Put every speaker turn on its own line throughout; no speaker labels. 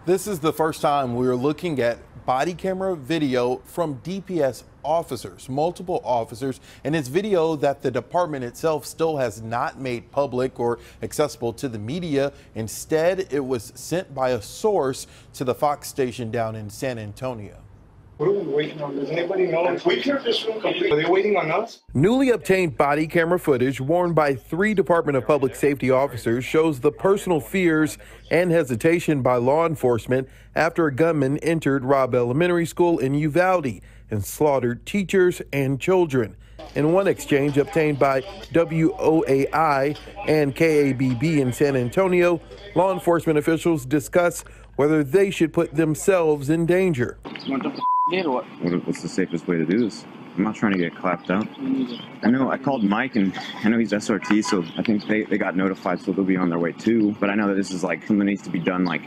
This is the first time we're looking at body camera video from DPS officers, multiple officers, and it's video that the department itself still has not made public or accessible to the media. Instead, it was sent by a source to the Fox station down in San Antonio.
What are we waiting on? Does anybody know if we clear this room completely? Are they waiting on us?
Newly obtained body camera footage worn by 3 Department of Public Safety officers shows the personal fears and hesitation by law enforcement after a gunman entered Robb Elementary School in Uvalde and slaughtered teachers and children. In one exchange obtained by WOAI and KABB in San Antonio, law enforcement officials discuss whether they should put themselves in danger.
What's the safest way to do this? I'm not trying to get clapped out. I know I called Mike, and I know he's SRT, so I think they got notified, so they'll be on their way too. But I know that this is like something that needs to be done like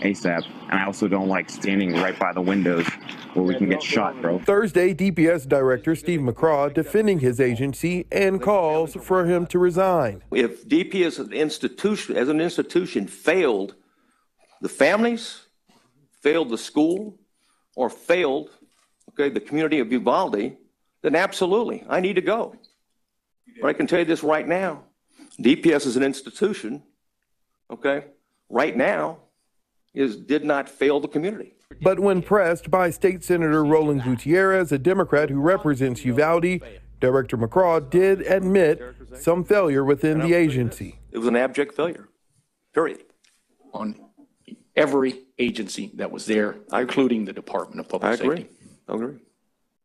ASAP. And I also don't like standing right by the windows where we can get shot, bro.
Thursday, DPS Director Steve McCraw defending his agency and calls for him to resign.
If DPS as an institution failed the families, failed the school, or failed, the community of Uvalde, then absolutely, I need to go. But I can tell you this right now, DPS as an institution, right now, did not fail the community.
But when pressed by State Senator Roland Gutierrez, a Democrat who represents Uvalde, Director McCraw did admit some failure within the agency.
It was an abject failure, period.
On every agency that was there, including the Department of Public Safety.
I agree.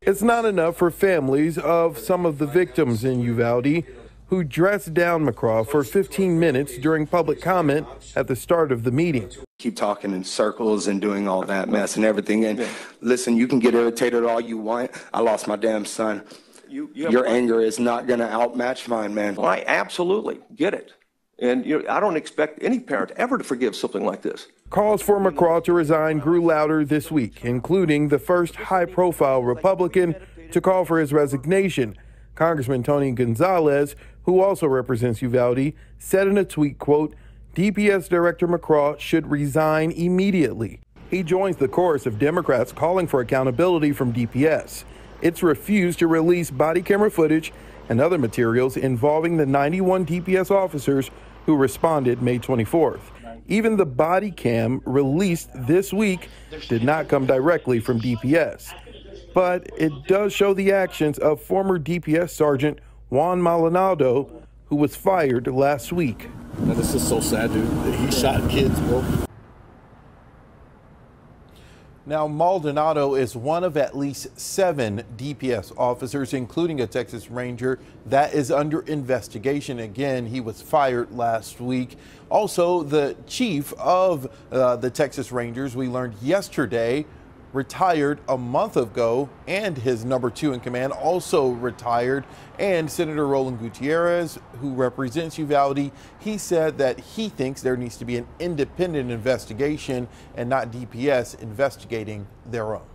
It's not enough for families of some of the victims in Uvalde who dressed down McCraw for 15 minutes during public comment at the start of the meeting.
Keep talking in circles and doing all that mess and everything. And listen, you can get irritated all you want. I lost my damn son. Your anger is not going to outmatch mine, man.
Well, I absolutely get it. And I don't expect any parent ever to forgive something like this.
Calls for McCraw to resign grew louder this week, including the first high-profile Republican to call for his resignation. Congressman Tony Gonzalez, who also represents Uvalde, said in a tweet, quote, DPS Director McCraw should resign immediately. He joins the chorus of Democrats calling for accountability from DPS. It's refused to release body camera footage and other materials involving the 91 DPS officers who responded May 24th. Even the body cam released this week did not come directly from DPS. But it does show the actions of former DPS Sergeant Juan Maldonado, who was fired last week.
Now, this is so sad, dude, that he shot kids, bro.
Now, Maldonado is one of at least 7 DPS officers, including a Texas Ranger, that is under investigation. Again, he was fired last week. Also, the chief of the Texas Rangers, we learned yesterday, retired a month ago, and his number 2 in command also retired. And Senator Roland Gutierrez, who represents Uvalde, he said that he thinks there needs to be an independent investigation and not DPS investigating their own.